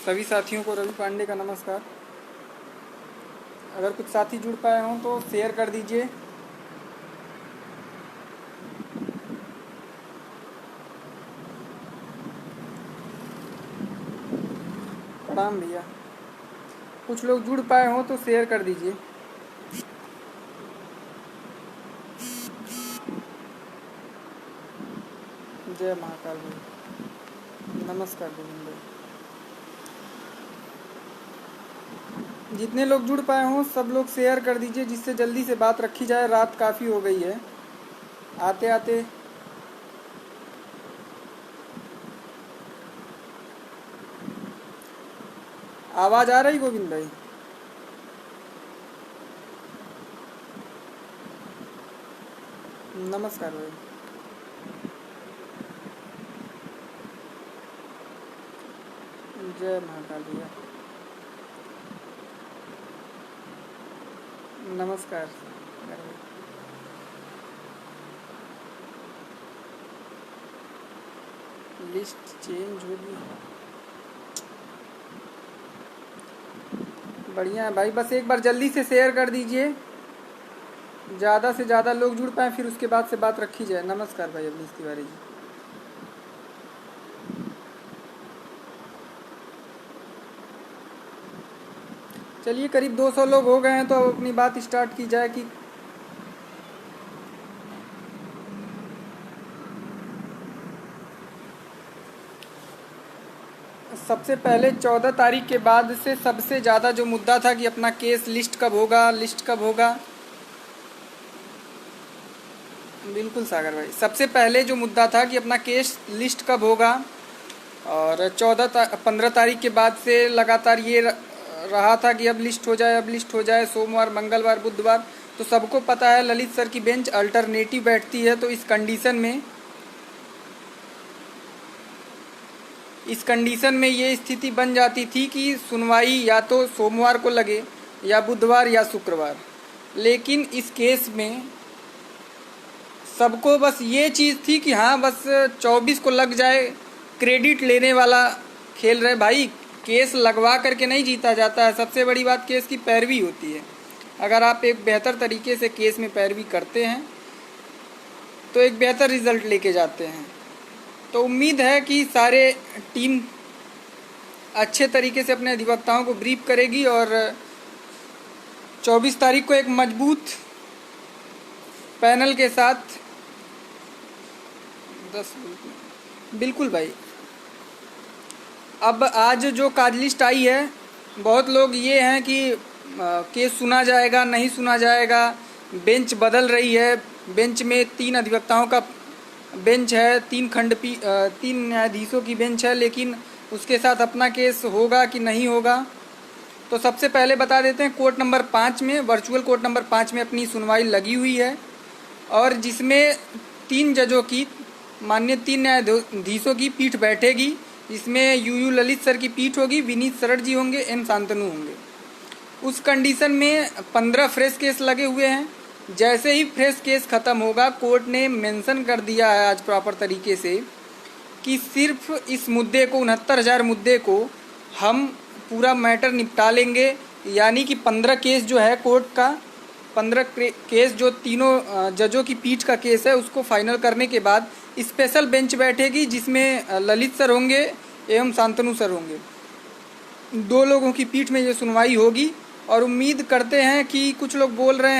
सभी साथियों को रवि पांडे का नमस्कार। अगर कुछ साथी जुड़ पाए हों तो शेयर कर दीजिए। प्रणाम भैया। कुछ लोग जुड़ पाए हों तो शेयर कर दीजिए। जय महाकाल भाई। नमस्कार गोविंद भाई। जितने लोग जुड़ पाए हों सब लोग शेयर कर दीजिए, जिससे जल्दी से बात रखी जाए। रात काफ़ी हो गई है। आते आते आवाज़ आ रही गोविंद भाई? नमस्कार भाई। जय महाकाल भैया। नमस्कार। लिस्ट चेंज होगी। बढ़िया है भाई, बस एक बार जल्दी से शेयर कर दीजिए, ज़्यादा से ज़्यादा लोग जुड़ पाएँ, फिर उसके बाद से बात रखी जाए। नमस्कार भाई अवनीश तिवारी जी। चलिए करीब 200 लोग हो गए हैं तो अब अपनी बात स्टार्ट की जाए कि सबसे पहले 14 तारीख के बाद से सबसे ज़्यादा जो मुद्दा था कि अपना केस लिस्ट कब होगा, लिस्ट कब होगा। बिल्कुल सागर भाई, सबसे पहले जो मुद्दा था कि अपना केस लिस्ट कब होगा, और 15 तारीख के बाद से लगातार ये रहा था कि अब लिस्ट हो जाए, अब लिस्ट हो जाए। सोमवार, मंगलवार, बुधवार, तो सबको पता है ललित सर की बेंच अल्टरनेटिव बैठती है। तो इस कंडीशन में ये स्थिति बन जाती थी कि सुनवाई या तो सोमवार को लगे या बुधवार या शुक्रवार। लेकिन इस केस में सबको बस ये चीज़ थी कि हाँ बस 24 को लग जाए, क्रेडिट लेने वाला खेल रहे। भाई केस लगवा करके नहीं जीता जाता है। सबसे बड़ी बात केस की पैरवी होती है। अगर आप एक बेहतर तरीके से केस में पैरवी करते हैं तो एक बेहतर रिजल्ट लेके जाते हैं। तो उम्मीद है कि सारे टीम अच्छे तरीके से अपने अधिवक्ताओं को ब्रीफ करेगी और 24 तारीख को एक मजबूत पैनल के साथ 10 बिल्कुल भाई। अब आज जो काज लिस्ट आई है, बहुत लोग ये हैं कि केस सुना जाएगा नहीं सुना जाएगा, बेंच बदल रही है। बेंच में 3 अधिवक्ताओं का बेंच है, 3 न्यायाधीशों की बेंच है, लेकिन उसके साथ अपना केस होगा कि नहीं होगा। तो सबसे पहले बता देते हैं, कोर्ट नंबर 5 में, वर्चुअल कोर्ट नंबर 5 में अपनी सुनवाई लगी हुई है, और जिसमें 3 जजों की, माननीय 3 न्यायाधीशों की पीठ बैठेगी। इसमें यूयू ललित सर की पीठ होगी, विनीत सरड़ जी होंगे, एम शांतनु होंगे। उस कंडीशन में 15 फ्रेश केस लगे हुए हैं। जैसे ही फ्रेश केस ख़त्म होगा, कोर्ट ने मेंशन कर दिया है आज प्रॉपर तरीके से कि सिर्फ इस मुद्दे को, 69,000 मुद्दे को हम पूरा मैटर निपटा लेंगे। यानी कि 15 केस जो है कोर्ट का, 15 केस जो तीनों जजों की पीठ का केस है, उसको फाइनल करने के बाद स्पेशल बेंच बैठेगी, जिसमें ललित सर होंगे एवं शांतनु सर होंगे। 2 लोगों की पीठ में ये सुनवाई होगी। और उम्मीद करते हैं कि कुछ लोग बोल रहे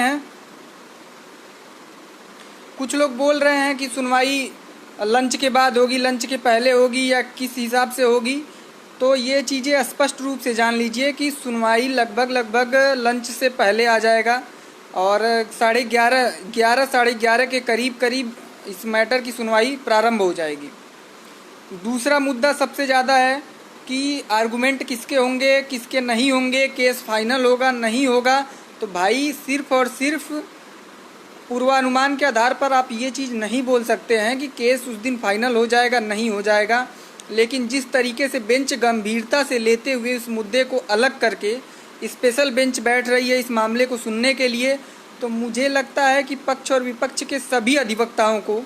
हैं कि सुनवाई लंच के बाद होगी, लंच के पहले होगी, या किस हिसाब से होगी। तो ये चीज़ें स्पष्ट रूप से जान लीजिए कि सुनवाई लगभग लंच से पहले आ जाएगा, और 11:30 साढ़े 11 के करीब इस मैटर की सुनवाई प्रारंभ हो जाएगी। दूसरा मुद्दा सबसे ज़्यादा है कि आर्गूमेंट किसके होंगे, किसके नहीं होंगे, केस फाइनल होगा नहीं होगा। तो भाई सिर्फ और सिर्फ पूर्वानुमान के आधार पर आप ये चीज़ नहीं बोल सकते हैं कि केस उस दिन फाइनल हो जाएगा नहीं हो जाएगा। लेकिन जिस तरीके से बेंच गंभीरता से लेते हुए इस मुद्दे को अलग करके स्पेशल बेंच बैठ रही है इस मामले को सुनने के लिए, तो मुझे लगता है कि पक्ष और विपक्ष के सभी अधिवक्ताओं को,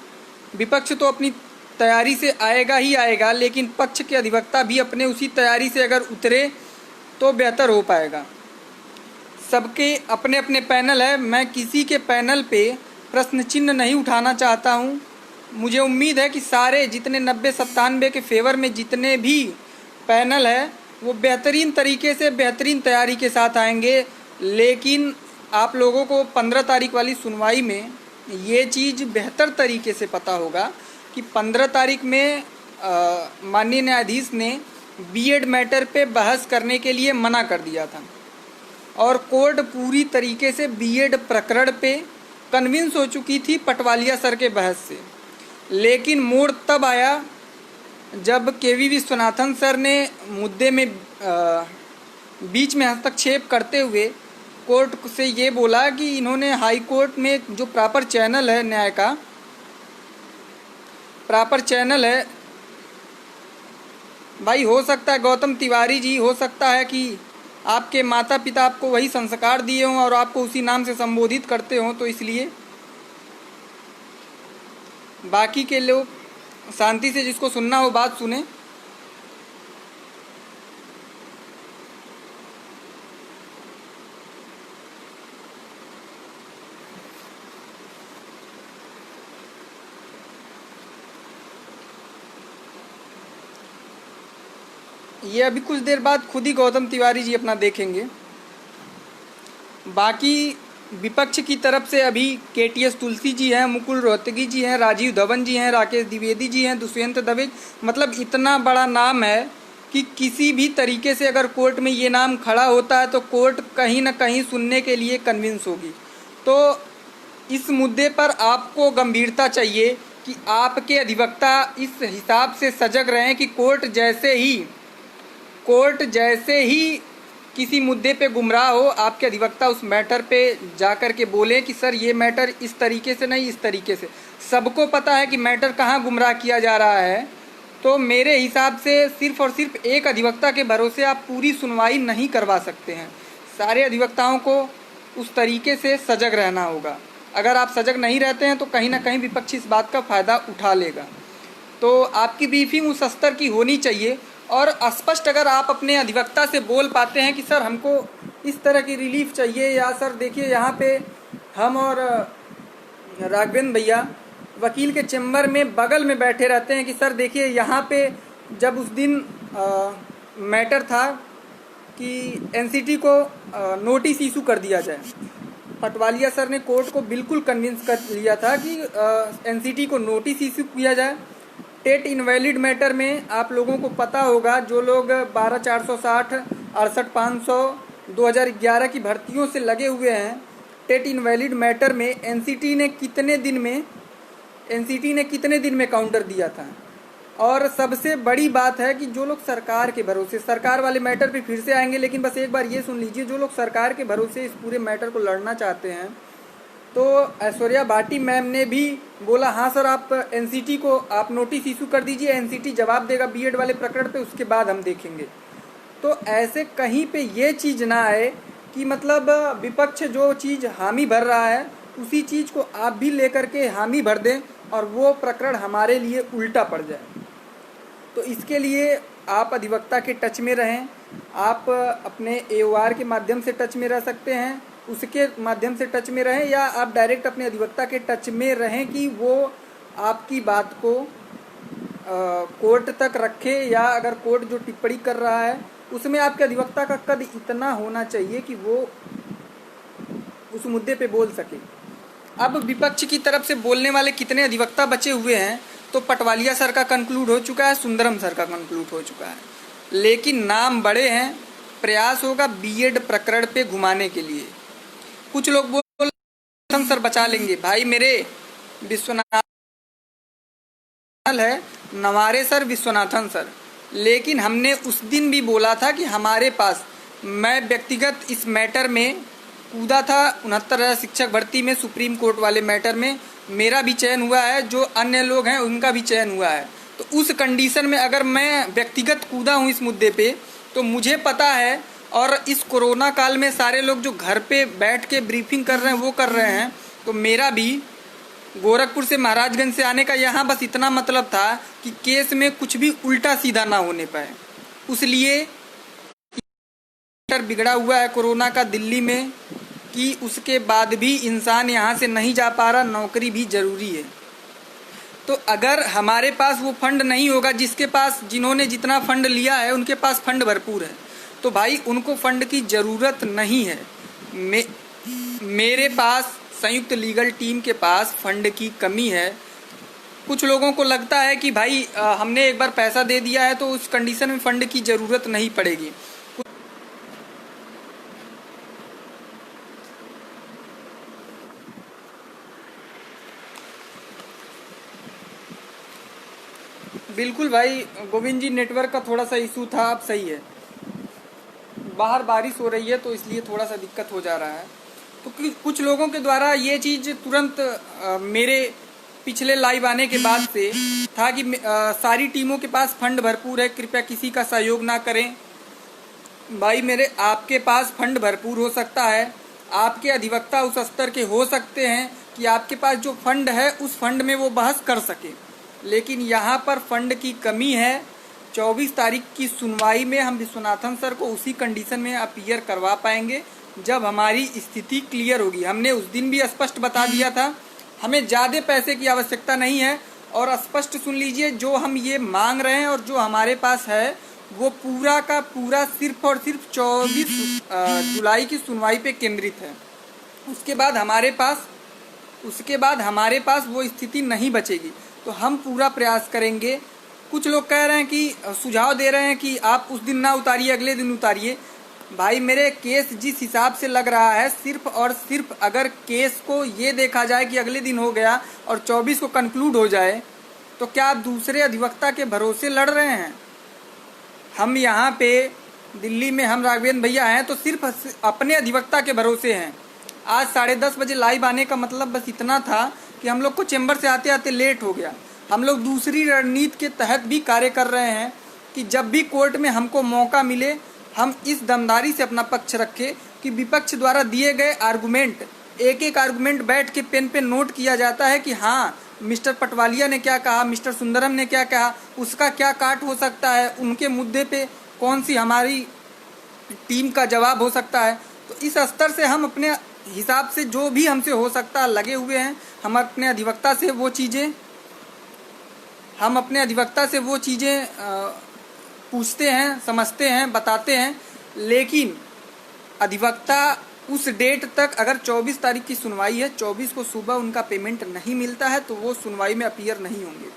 विपक्ष तो अपनी तैयारी से आएगा ही आएगा, लेकिन पक्ष के अधिवक्ता भी अपने उसी तैयारी से अगर उतरे तो बेहतर हो पाएगा। सबके अपने अपने पैनल है, मैं किसी के पैनल पे प्रश्न चिन्ह नहीं उठाना चाहता हूँ। मुझे उम्मीद है कि सारे जितने 90-97 के फेवर में जितने भी पैनल है वो बेहतरीन तरीके से बेहतरीन तैयारी के साथ आएंगे, लेकिन आप लोगों को 15 तारीख वाली सुनवाई में ये चीज़ बेहतर तरीके से पता होगा कि 15 तारीख में माननीय न्यायाधीश ने बीएड मैटर पे बहस करने के लिए मना कर दिया था और कोर्ट पूरी तरीके से बीएड प्रकरण पे कन्विंस हो चुकी थी पटवालिया सर के बहस से। लेकिन मोड़ तब आया जब केवी विश्वनाथन सर ने मुद्दे में बीच में हस्तक्षेप करते हुए कोर्ट से ये बोला कि इन्होंने हाई कोर्ट में जो प्रॉपर चैनल है, न्याय का प्रॉपर चैनल है, भाई हो सकता है गौतम तिवारी जी, हो सकता है कि आपके माता पिता आपको वही संस्कार दिए हों और आपको उसी नाम से संबोधित करते हों, तो इसलिए बाकी के लोग शांति से जिसको सुनना हो बात सुने। ये अभी कुछ देर बाद खुद ही गौतम तिवारी जी अपना देखेंगे। बाकी विपक्ष की तरफ से अभी केटीएस तुलसी जी हैं, मुकुल रोहतगी जी हैं, राजीव धवन जी हैं, राकेश द्विवेदी जी हैं, दुष्यंत दवे, मतलब इतना बड़ा नाम है कि किसी भी तरीके से अगर कोर्ट में ये नाम खड़ा होता है तो कोर्ट कहीं ना कहीं सुनने के लिए कन्विंस होगी। तो इस मुद्दे पर आपको गंभीरता चाहिए कि आपके अधिवक्ता इस हिसाब से सजग रहें कि कोर्ट जैसे ही किसी मुद्दे पे गुमराह हो, आपके अधिवक्ता उस मैटर पे जाकर के बोलें कि सर ये मैटर इस तरीके से नहीं, इस तरीके से। सबको पता है कि मैटर कहाँ गुमराह किया जा रहा है। तो मेरे हिसाब से सिर्फ और सिर्फ एक अधिवक्ता के भरोसे आप पूरी सुनवाई नहीं करवा सकते हैं। सारे अधिवक्ताओं को उस तरीके से सजग रहना होगा। अगर आप सजग नहीं रहते हैं तो कहीं ना कहीं विपक्ष इस बात का फ़ायदा उठा लेगा। तो आपकी ब्रीफिंग उस स्तर की होनी चाहिए और स्पष्ट अगर आप अपने अधिवक्ता से बोल पाते हैं कि सर हमको इस तरह की रिलीफ चाहिए, या सर देखिए यहाँ पे हम और राघवेंद्र भैया वकील के चेम्बर में बगल में बैठे रहते हैं कि सर देखिए यहाँ पे जब उस दिन मैटर था कि एनसीटी को नोटिस इशू कर दिया जाए, पटवालिया सर ने कोर्ट को बिल्कुल कन्विंस कर लिया था कि एनसीटी को नोटिस इशू किया जाए। टेट इनवैलिड मैटर में आप लोगों को पता होगा, जो लोग 12,460, 68,500, 2011 की भर्तियों से लगे हुए हैं, टेट इनवैलिड मैटर में एनसीटी ने कितने दिन में काउंटर दिया था। और सबसे बड़ी बात है कि जो लोग सरकार के भरोसे, सरकार वाले मैटर पे फिर से आएंगे, लेकिन बस एक बार ये सुन लीजिए, जो लोग सरकार के भरोसे इस पूरे मैटर को लड़ना चाहते हैं, तो ऐश्वर्या भाटी मैम ने भी बोला हाँ सर आप एनसीटी को आप नोटिस इशू कर दीजिए, एनसीटी जवाब देगा बीएड वाले प्रकरण पे, उसके बाद हम देखेंगे। तो ऐसे कहीं पे ये चीज़ ना आए कि मतलब विपक्ष जो चीज़ हामी भर रहा है उसी चीज़ को आप भी लेकर के हामी भर दें और वो प्रकरण हमारे लिए उल्टा पड़ जाए। तो इसके लिए आप अधिवक्ता के टच में रहें, आप अपने एओआर के माध्यम से टच में रह सकते हैं, उसके माध्यम से टच में रहें, या आप डायरेक्ट अपने अधिवक्ता के टच में रहें कि वो आपकी बात को कोर्ट तक रखे, या अगर कोर्ट जो टिप्पणी कर रहा है उसमें आपके अधिवक्ता का कद इतना होना चाहिए कि वो उस मुद्दे पे बोल सके। अब विपक्ष की तरफ से बोलने वाले कितने अधिवक्ता बचे हुए हैं, तो पटवालिया सर का कंक्लूड हो चुका है, सुंदरम सर का कंक्लूड हो चुका है, लेकिन नाम बड़े हैं। प्रयास होगा बीएड प्रकरण पे घुमाने के लिए। कुछ लोग बोल सर बचा लेंगे, भाई मेरे विश्वनाथन है, नवारे सर, विश्वनाथन सर, लेकिन हमने उस दिन भी बोला था कि हमारे पास, मैं व्यक्तिगत इस मैटर में कूदा था 69,000 शिक्षक भर्ती में, सुप्रीम कोर्ट वाले मैटर में मेरा भी चयन हुआ है, जो अन्य लोग हैं उनका भी चयन हुआ है। तो उस कंडीशन में अगर मैं व्यक्तिगत कूदा हूँ इस मुद्दे पे, तो मुझे पता है, और इस कोरोना काल में सारे लोग जो घर पे बैठ के ब्रीफिंग कर रहे हैं वो कर रहे हैं, तो मेरा भी गोरखपुर से महाराजगंज से आने का यहाँ बस इतना मतलब था कि केस में कुछ भी उल्टा सीधा ना होने पाए। उसलिए बिगड़ा हुआ है कोरोना का दिल्ली में कि उसके बाद भी इंसान यहाँ से नहीं जा पा रहा, नौकरी भी ज़रूरी है। तो अगर हमारे पास वो फंड नहीं होगा, जिसके पास जिन्होंने जितना फंड लिया है उनके पास फंड भरपूर है, तो भाई उनको फंड की ज़रूरत नहीं है। मेरे पास संयुक्त लीगल टीम के पास फंड की कमी है। कुछ लोगों को लगता है कि भाई हमने एक बार पैसा दे दिया है तो उस कंडीशन में फ़ंड की ज़रूरत नहीं पड़ेगी। बिल्कुल भाई गोविंद जी, नेटवर्क का थोड़ा सा इशू था, अब सही है। बाहर बारिश हो रही है तो इसलिए थोड़ा सा दिक्कत हो जा रहा है। तो कुछ लोगों के द्वारा ये चीज़ तुरंत मेरे पिछले लाइव आने के बाद से था कि सारी टीमों के पास फंड भरपूर है, कृपया किसी का सहयोग ना करें। भाई मेरे, आपके पास फंड भरपूर हो सकता है, आपके अधिवक्ता उस स्तर के हो सकते हैं कि आपके पास जो फंड है उस फंड में वो बहस कर सके, लेकिन यहाँ पर फंड की कमी है। 24 तारीख की सुनवाई में हम विश्वनाथन सर को उसी कंडीशन में अपीयर करवा पाएंगे जब हमारी स्थिति क्लियर होगी। हमने उस दिन भी स्पष्ट बता दिया था, हमें ज़्यादा पैसे की आवश्यकता नहीं है। और स्पष्ट सुन लीजिए, जो हम ये मांग रहे हैं और जो हमारे पास है वो पूरा का पूरा सिर्फ और सिर्फ 24 जुलाई की सुनवाई पे केंद्रित है। उसके बाद हमारे पास वो स्थिति नहीं बचेगी। तो हम पूरा प्रयास करेंगे। कुछ लोग कह रहे हैं कि सुझाव दे रहे हैं कि आप उस दिन ना उतारिए, अगले दिन उतारिए। भाई मेरे, केस जिस हिसाब से लग रहा है, सिर्फ और सिर्फ अगर केस को ये देखा जाए कि अगले दिन हो गया और 24 को कंक्लूड हो जाए, तो क्या आप दूसरे अधिवक्ता के भरोसे लड़ रहे हैं? हम यहाँ पे दिल्ली में हम राघवेंद्र भैया हैं तो सिर्फ अपने अधिवक्ता के भरोसे हैं। आज 10:30 बजे लाइव आने का मतलब बस इतना था कि हम लोग को चैम्बर से आते आते लेट हो गया। हम लोग दूसरी रणनीति के तहत भी कार्य कर रहे हैं कि जब भी कोर्ट में हमको मौका मिले, हम इस दमदारी से अपना पक्ष रखें कि विपक्ष द्वारा दिए गए आर्गूमेंट, एक एक आर्गूमेंट बैठ के पेन पे नोट किया जाता है कि हाँ मिस्टर पटवालिया ने क्या कहा, मिस्टर सुंदरम ने क्या कहा, उसका क्या काट हो सकता है, उनके मुद्दे पे कौन सी हमारी टीम का जवाब हो सकता है। तो इस स्तर से हम अपने हिसाब से जो भी हमसे हो सकता है लगे हुए हैं। हम अपने अधिवक्ता से वो चीज़ें पूछते हैं, समझते हैं, बताते हैं। लेकिन अधिवक्ता उस डेट तक, अगर 24 तारीख की सुनवाई है, 24 को सुबह उनका पेमेंट नहीं मिलता है तो वो सुनवाई में अपीयर नहीं होंगे।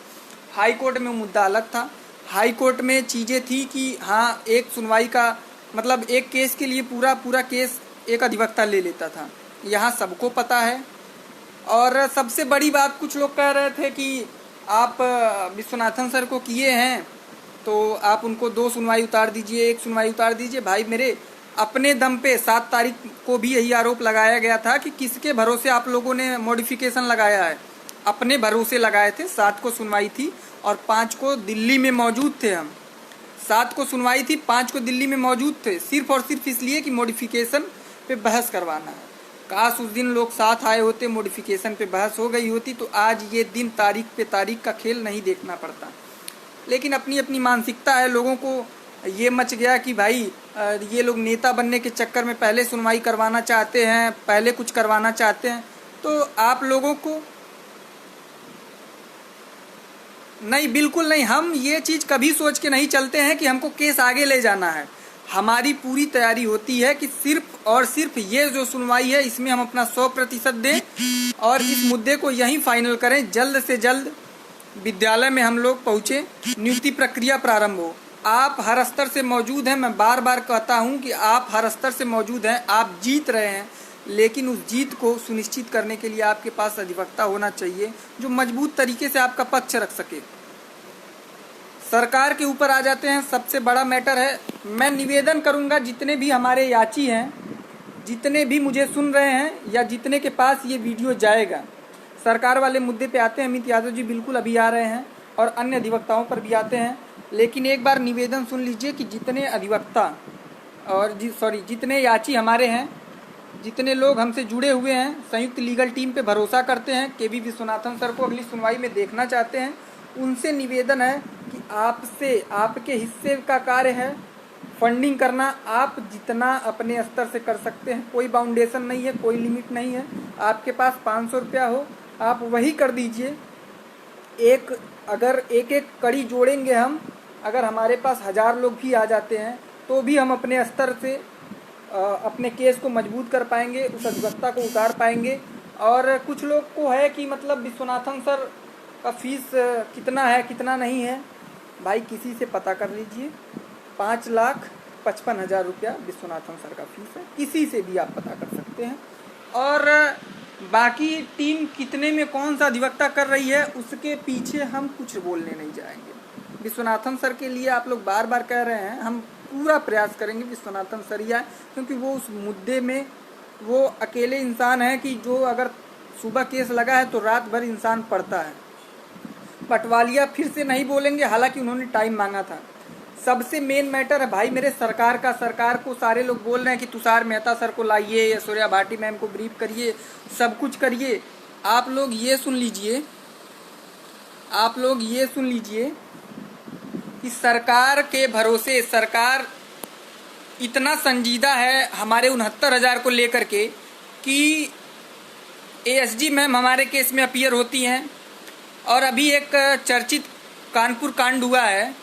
हाई कोर्ट में मुद्दा अलग था। हाई कोर्ट में चीज़ें थी कि हाँ, एक सुनवाई का मतलब एक केस के लिए पूरा केस एक अधिवक्ता ले लेता था। यहाँ सबको पता है। और सबसे बड़ी बात, कुछ लोग कह रहे थे कि आप विश्वनाथन सर को किए हैं तो आप उनको 2 सुनवाई उतार दीजिए, 1 सुनवाई उतार दीजिए। भाई मेरे, अपने दम पे 7 तारीख को भी यही आरोप लगाया गया था कि किसके भरोसे आप लोगों ने मॉडिफिकेशन लगाया है। अपने भरोसे लगाए थे। 7 को सुनवाई थी और 5 को दिल्ली में मौजूद थे। हम 7 को सुनवाई थी, 5 को दिल्ली में मौजूद थे, सिर्फ और सिर्फ इसलिए कि मॉडिफिकेशन पे बहस करवाना है। काश उस दिन लोग साथ आए होते, मॉडिफिकेशन पे बहस हो गई होती तो आज ये दिन तारीख पे तारीख का खेल नहीं देखना पड़ता। लेकिन अपनी अपनी मानसिकता है। लोगों को ये मच गया कि भाई ये लोग नेता बनने के चक्कर में पहले सुनवाई करवाना चाहते हैं, पहले कुछ करवाना चाहते हैं। तो आप लोगों को नहीं, बिल्कुल नहीं। हम ये चीज़ कभी सोच के नहीं चलते हैं कि हमको केस आगे ले जाना है। हमारी पूरी तैयारी होती है कि सिर्फ और सिर्फ ये जो सुनवाई है इसमें हम अपना 100% दें और इस मुद्दे को यहीं फाइनल करें। जल्द से जल्द विद्यालय में हम लोग पहुँचे, नियुक्ति प्रक्रिया प्रारंभ हो। आप हर स्तर से मौजूद हैं। मैं बार बार कहता हूं कि आप हर स्तर से मौजूद हैं, आप जीत रहे हैं। लेकिन उस जीत को सुनिश्चित करने के लिए आपके पास अधिवक्ता होना चाहिए जो मजबूत तरीके से आपका पक्ष रख सके। सरकार के ऊपर आ जाते हैं, सबसे बड़ा मैटर है। मैं निवेदन करूंगा, जितने भी हमारे याची हैं, जितने भी मुझे सुन रहे हैं या जितने के पास ये वीडियो जाएगा, सरकार वाले मुद्दे पे आते हैं। अमित यादव जी बिल्कुल अभी आ रहे हैं और अन्य अधिवक्ताओं पर भी आते हैं। लेकिन एक बार निवेदन सुन लीजिए कि जितने अधिवक्ता और जितने याची हमारे हैं, जितने लोग हमसे जुड़े हुए हैं, संयुक्त लीगल टीम पे भरोसा करते हैं, के वी विश्वनाथन सर को अगली सुनवाई में देखना चाहते हैं, उनसे निवेदन है कि आपसे आपके हिस्से का कार्य है फंडिंग करना। आप जितना अपने स्तर से कर सकते हैं, कोई बाउंडेशन नहीं है, कोई लिमिट नहीं है। आपके पास 500 रुपया हो, आप वही कर दीजिए। अगर एक एक कड़ी जोड़ेंगे हम, अगर हमारे पास 1000 लोग भी आ जाते हैं तो भी हम अपने स्तर से अपने केस को मजबूत कर पाएंगे, उस अधिवक्ता को उतार पाएंगे। और कुछ लोग को है कि मतलब विश्वनाथन सर का फीस कितना है कितना नहीं है, भाई किसी से पता कर लीजिए। 5,55,000 रुपया विश्वनाथन सर का फीस है, किसी से भी आप पता कर सकते हैं। और बाकी टीम कितने में कौन सा अधिवक्ता कर रही है उसके पीछे हम कुछ बोलने नहीं जाएंगे। विश्वनाथन सर के लिए आप लोग बार बार कह रहे हैं, हम पूरा प्रयास करेंगे विश्वनाथन सर ही आए, क्योंकि वो उस मुद्दे में वो अकेले इंसान है कि जो अगर सुबह केस लगा है तो रात भर इंसान पढ़ता है। पटवालिया फिर से नहीं बोलेंगे, हालांकि उन्होंने टाइम मांगा था। सबसे मेन मैटर है भाई मेरे सरकार का। सरकार को सारे लोग बोल रहे हैं कि तुषार मेहता सर को लाइए, ऐश्वर्या भाटी मैम को ब्रीफ करिए, सब कुछ करिए। आप लोग ये सुन लीजिए कि सरकार के भरोसे, सरकार इतना संजीदा है हमारे 69,000 को लेकर के कि एएसजी मैम हमारे केस में अपीयर होती हैं। और अभी एक चर्चित कानपुर कांड हुआ है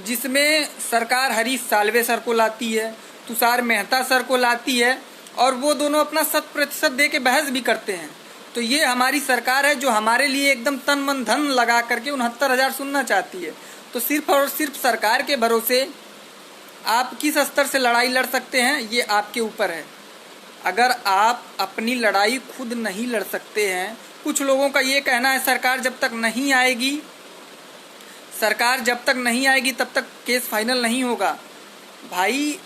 जिसमें सरकार हरीश साल्वे सर को लाती है, तुषार मेहता सर को लाती है, और वो दोनों अपना 100% दे के बहस भी करते हैं। तो ये हमारी सरकार है जो हमारे लिए एकदम तन मन धन लगा करके 69,000 सुनना चाहती है। तो सिर्फ और सिर्फ सरकार के भरोसे आप किस स्तर से लड़ाई लड़ सकते हैं ये आपके ऊपर है। अगर आप अपनी लड़ाई खुद नहीं लड़ सकते हैं, कुछ लोगों का ये कहना है सरकार जब तक नहीं आएगी तब तक केस फाइनल नहीं होगा। भाई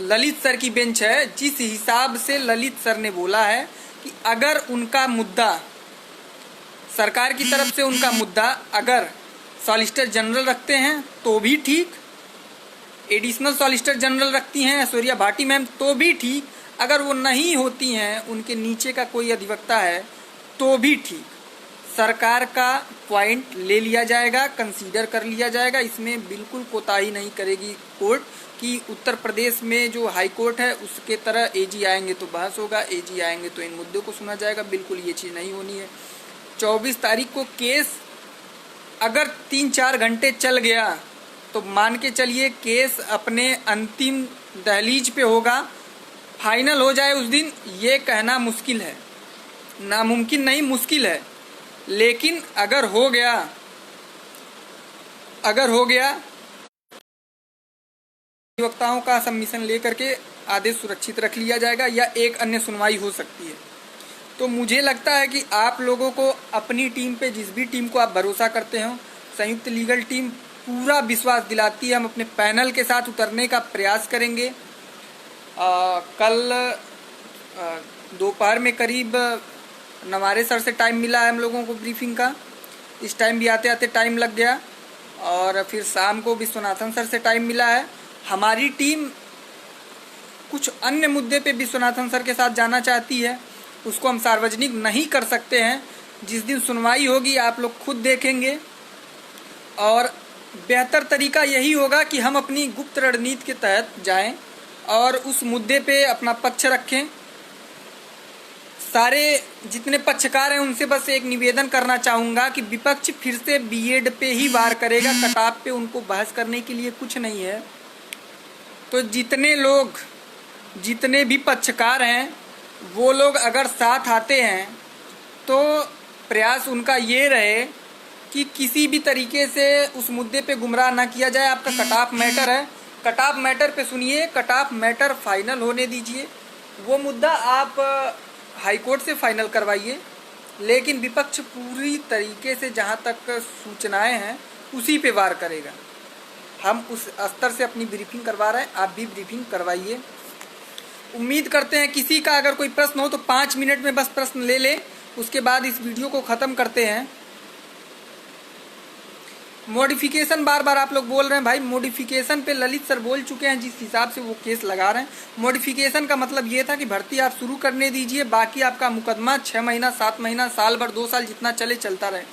ललित सर की बेंच है, जिस हिसाब से ललित सर ने बोला है कि अगर उनका मुद्दा, सरकार की तरफ से उनका मुद्दा अगर सॉलिसिटर जनरल रखते हैं तो भी ठीक, एडिशनल सॉलिसिटर जनरल रखती हैं ऐश्वर्या भाटी मैम तो भी ठीक, अगर वो नहीं होती हैं, उनके नीचे का कोई अधिवक्ता है तो भी ठीक। सरकार का पॉइंट ले लिया जाएगा, कंसीडर कर लिया जाएगा। इसमें बिल्कुल कोताही नहीं करेगी कोर्ट कि उत्तर प्रदेश में जो हाई कोर्ट है उसके तरह एजी आएंगे तो बहस होगा, एजी आएंगे तो इन मुद्दों को सुना जाएगा। बिल्कुल ये चीज़ नहीं होनी है। 24 तारीख को केस अगर 3-4 घंटे चल गया तो मान के चलिए केस अपने अंतिम दहलीज पे होगा, फाइनल हो जाए उस दिन, ये कहना मुश्किल है, नामुमकिन नहीं मुश्किल है। लेकिन अगर हो गया अधिवक्ताओं का सबमिशन लेकर के आदेश सुरक्षित रख लिया जाएगा या एक अन्य सुनवाई हो सकती है। तो मुझे लगता है कि आप लोगों को अपनी टीम पे, जिस भी टीम को आप भरोसा करते हो, संयुक्त लीगल टीम पूरा विश्वास दिलाती है। हम अपने पैनल के साथ उतरने का प्रयास करेंगे। कल दोपहर में करीब नवारे सर से टाइम मिला है हम लोगों को ब्रीफिंग का, इस टाइम भी आते आते टाइम लग गया, और फिर शाम को विश्वनाथन सर से टाइम मिला है। हमारी टीम कुछ अन्य मुद्दे पे विश्वनाथन सर के साथ जाना चाहती है, उसको हम सार्वजनिक नहीं कर सकते हैं। जिस दिन सुनवाई होगी आप लोग खुद देखेंगे, और बेहतर तरीका यही होगा कि हम अपनी गुप्त रणनीति के तहत जाएं और उस मुद्दे पे अपना पक्ष रखें। सारे जितने पक्षकार हैं उनसे बस एक निवेदन करना चाहूँगा कि विपक्ष फिर से बीएड पे ही वार करेगा, कटाप पे उनको बहस करने के लिए कुछ नहीं है। तो जितने भी पक्षकार हैं वो लोग अगर साथ आते हैं तो प्रयास उनका ये रहे कि किसी भी तरीके से उस मुद्दे पे गुमराह ना किया जाए। आपका कटाप मैटर है, कटाप मैटर पे सुनिए, कटाप मैटर फाइनल होने दीजिए। वो मुद्दा आप हाई कोर्ट से फाइनल करवाइए, लेकिन विपक्ष पूरी तरीके से जहाँ तक सूचनाएं हैं उसी पे वार करेगा। हम उस स्तर से अपनी ब्रीफिंग करवा रहे हैं, आप भी ब्रीफिंग करवाइए। उम्मीद करते हैं किसी का अगर कोई प्रश्न हो तो 5 मिनट में बस प्रश्न ले लें, उसके बाद इस वीडियो को ख़त्म करते हैं। मॉडिफिकेशन बार बार आप लोग बोल रहे हैं भाई, मॉडिफिकेशन पे ललित सर बोल चुके हैं, जिस हिसाब से वो केस लगा रहे हैं। मॉडिफिकेशन का मतलब ये था कि भर्ती आप शुरू करने दीजिए, बाकी आपका मुकदमा 6 महीना 7 महीना साल भर 2 साल जितना चले चलता रहे।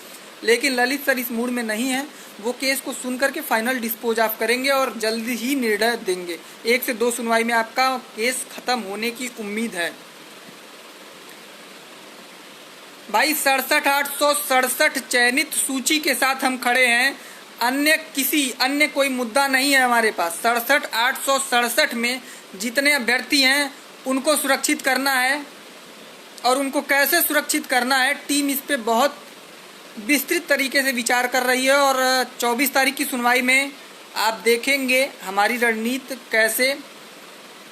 लेकिन ललित सर इस मूड में नहीं है, वो केस को सुन करके फाइनल डिस्पोज ऑफ करेंगे और जल्द ही निर्णय देंगे। 1 से 2 सुनवाई में आपका केस खत्म होने की उम्मीद है भाई। 67,867 चयनित सूची के साथ हम खड़े हैं, अन्य कोई मुद्दा नहीं है हमारे पास। 67,867 में जितने अभ्यर्थी हैं उनको सुरक्षित करना है, और उनको कैसे सुरक्षित करना है टीम इस पे बहुत विस्तृत तरीके से विचार कर रही है। और 24 तारीख की सुनवाई में आप देखेंगे हमारी रणनीति कैसे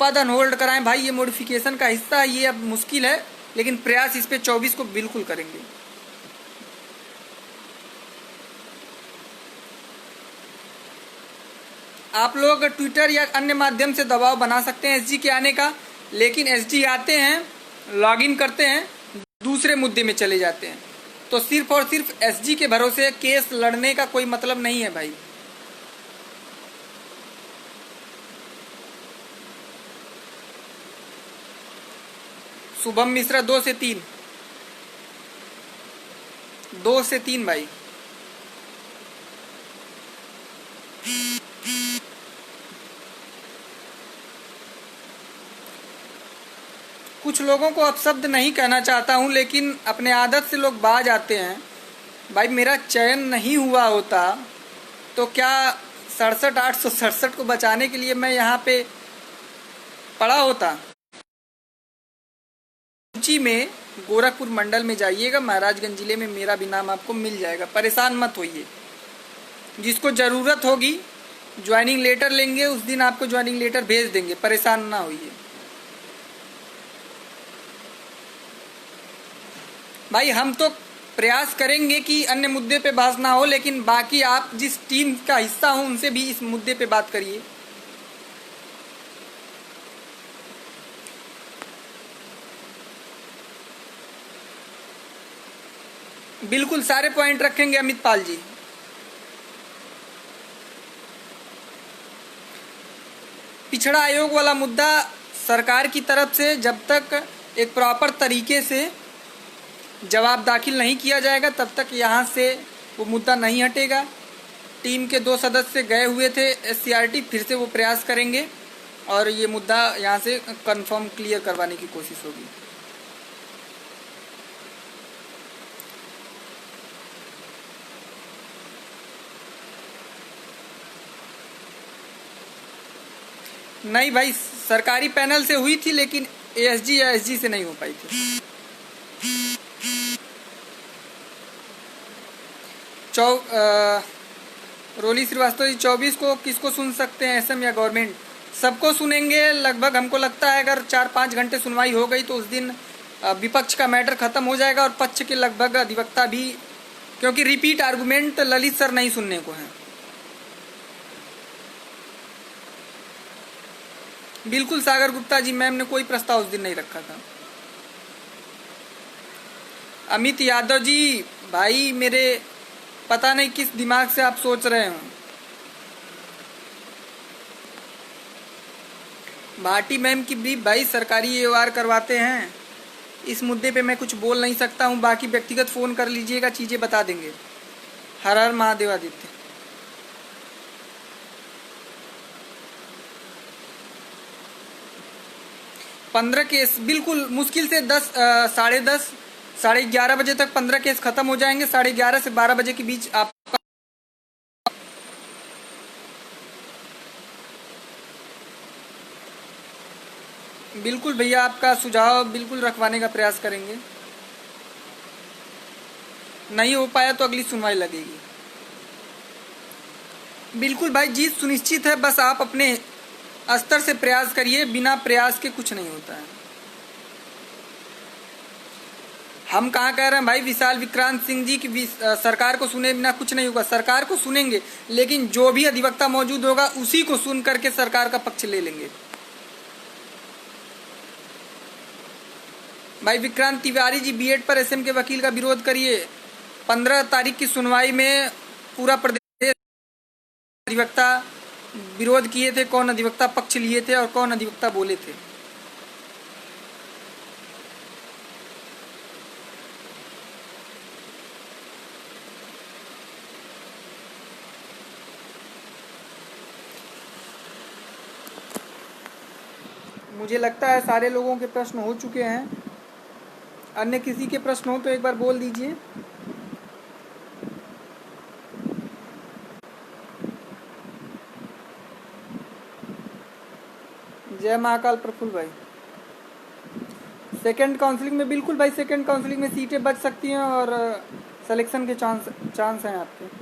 पद अनहोल्ड कराएं। भाई ये मॉडिफिकेशन का हिस्सा है, ये अब मुश्किल है, लेकिन प्रयास इस पे 24 को बिल्कुल करेंगे। आप लोग ट्विटर या अन्य माध्यम से दबाव बना सकते हैं एसजी के आने का, लेकिन एसजी आते हैं, लॉगिन करते हैं, दूसरे मुद्दे में चले जाते हैं। तो सिर्फ और सिर्फ एसजी के भरोसे केस लड़ने का कोई मतलब नहीं है भाई। शुभम मिश्रा 2 से 3 भाई। कुछ लोगों को अपशब्द नहीं कहना चाहता हूं, लेकिन अपने आदत से लोग बाज आते हैं। भाई मेरा चयन नहीं हुआ होता तो क्या 67,867 को बचाने के लिए मैं यहाँ पे पड़ा होता। सूची में गोरखपुर मंडल में जाइएगा, महाराजगंज जिले में मेरा भी नाम आपको मिल जाएगा, परेशान मत होइए। जिसको ज़रूरत होगी ज्वाइनिंग लेटर लेंगे, उस दिन आपको ज्वाइनिंग लेटर भेज देंगे, परेशान ना होइए। भाई हम तो प्रयास करेंगे कि अन्य मुद्दे पे बहस ना हो, लेकिन बाकी आप जिस टीम का हिस्सा हो उनसे भी इस मुद्दे पे बात करिए। बिल्कुल सारे पॉइंट रखेंगे अमित पाल जी। पिछड़ा आयोग वाला मुद्दा सरकार की तरफ से जब तक एक प्रॉपर तरीके से जवाब दाखिल नहीं किया जाएगा तब तक यहाँ से वो मुद्दा नहीं हटेगा। टीम के 2 सदस्य गए हुए थे एससीईआरटी, फिर से वो प्रयास करेंगे और ये मुद्दा यहाँ से कंफर्म क्लियर करवाने की कोशिश होगी। नहीं भाई, सरकारी पैनल से हुई थी, लेकिन एएसजी या एसजी से नहीं हो पाई थी। रोली श्रीवास्तव जी 24 को किसको सुन सकते हैं, एसएम या गवर्नमेंट? सबको सुनेंगे लगभग। हमको लगता है अगर 4-5 घंटे सुनवाई हो गई तो उस दिन विपक्ष का मैटर खत्म हो जाएगा और पक्ष के लगभग अधिवक्ता भी, क्योंकि रिपीट आर्गुमेंट ललित सर नहीं सुनने को हैं। बिल्कुल सागर गुप्ता जी, मैम ने कोई प्रस्ताव उस दिन नहीं रखा था। अमित यादव जी, भाई मेरे पता नहीं किस दिमाग से आप सोच रहे हो। भाटी मैम की ब्रीफ, भाई सरकारी एओआर करवाते हैं, इस मुद्दे पे मैं कुछ बोल नहीं सकता हूँ। बाकी व्यक्तिगत फ़ोन कर लीजिएगा, चीज़ें बता देंगे। हर हर महादेव आदित्य। पंद्रह केस बिल्कुल मुश्किल से 10, 10:30, 11:30 बजे तक 15 केस खत्म हो जाएंगे। 11:30 से 12 बजे के बीच आपका बिल्कुल भैया, आपका सुझाव बिल्कुल रखवाने का प्रयास करेंगे। नहीं हो पाया तो अगली सुनवाई लगेगी। बिल्कुल भाई, जीत सुनिश्चित है, बस आप अपने स्तर से प्रयास करिए, बिना प्रयास के कुछ नहीं होता है। हम कहाँ कह रहे हैं भाई, विशाल विक्रांत सिंह जी की सरकार को सुने बिना कुछ नहीं होगा। सरकार को सुनेंगे, लेकिन जो भी अधिवक्ता मौजूद होगा उसी को सुन करके सरकार का पक्ष ले लेंगे। भाई विक्रांत तिवारी जी, बीएड पर एसएम के वकील का विरोध करिए। 15 तारीख की सुनवाई में पूरा प्रदेश अधिवक्ता विरोध किए थे, कौन अधिवक्ता पक्ष लिए थे और कौन अधिवक्ता बोले थे? मुझे लगता है सारे लोगों के प्रश्न हो चुके हैं। अन्य किसी के प्रश्न हो तो एक बार बोल दीजिए। जय महाकाल प्रफुल्ल भाई। सेकंड काउंसलिंग में बिल्कुल भाई, सेकंड काउंसलिंग में सीटें बच सकती हैं और सिलेक्शन के चांस हैं आपके।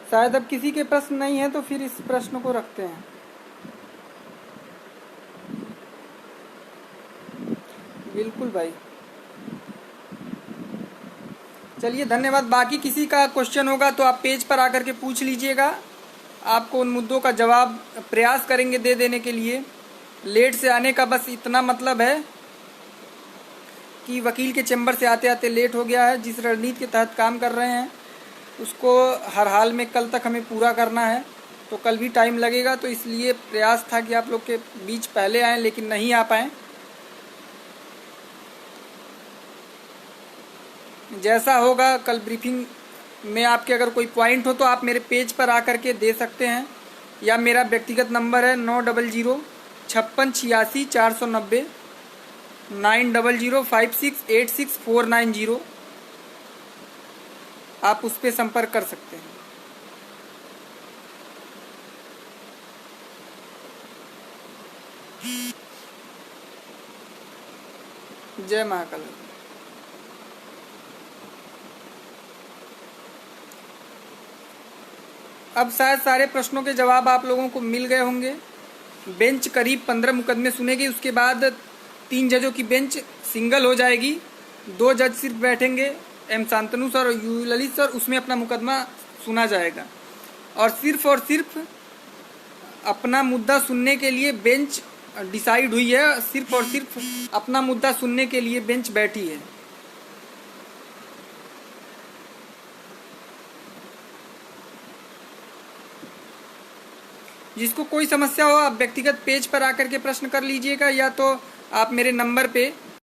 शायद अब किसी के प्रश्न नहीं है तो फिर इस प्रश्न को रखते हैं। बिल्कुल भाई, चलिए धन्यवाद। बाकी किसी का क्वेश्चन होगा तो आप पेज पर आकर के पूछ लीजिएगा, आपको उन मुद्दों का जवाब प्रयास करेंगे दे देने के लिए। लेट से आने का बस इतना मतलब है कि वकील के चैम्बर से आते आते लेट हो गया है। जिस रणनीति के तहत काम कर रहे हैं उसको हर हाल में कल तक हमें पूरा करना है, तो कल भी टाइम लगेगा, तो इसलिए प्रयास था कि आप लोग के बीच पहले आएँ, लेकिन नहीं आ पाए। जैसा होगा कल ब्रीफिंग में आपके अगर कोई पॉइंट हो तो आप मेरे पेज पर आकर के दे सकते हैं, या मेरा व्यक्तिगत नंबर है 9005568490 9056864990। आप उस पर संपर्क कर सकते हैं। जय महाकाल। अब शायद सारे प्रश्नों के जवाब आप लोगों को मिल गए होंगे। बेंच करीब 15 मुकदमे सुनेगी, उसके बाद 3 जजों की बेंच सिंगल हो जाएगी। 2 जज सिर्फ बैठेंगे, एम शांतनु सर और यू ललित सर, उसमें अपना मुकदमा सुना जाएगा। और सिर्फ अपना मुद्दा सुनने के लिए बेंच डिसाइड हुई है, सिर्फ और सिर्फ अपना मुद्दा सुनने के लिए बेंच बैठी है। जिसको कोई समस्या हो आप व्यक्तिगत पेज पर आकर के प्रश्न कर लीजिएगा, या तो आप मेरे नंबर पे